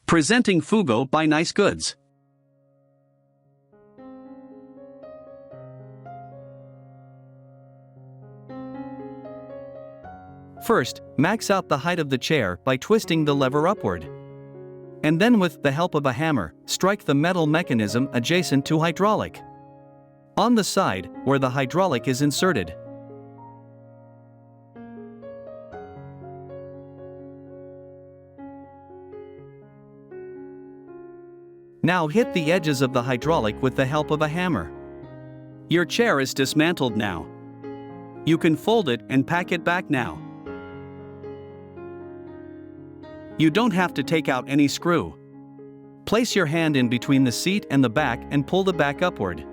Presenting Fugo by Nice Goods. First, max out the height of the chair by twisting the lever upward. And then with the help of a hammer, strike the metal mechanism adjacent to hydraulic. On the side, where the hydraulic is inserted. Now hit the edges of the hydraulic with the help of a hammer. Your chair is dismantled now. You can fold it and pack it back now. You don't have to take out any screw. Place your hand in between the seat and the back and pull the back upward.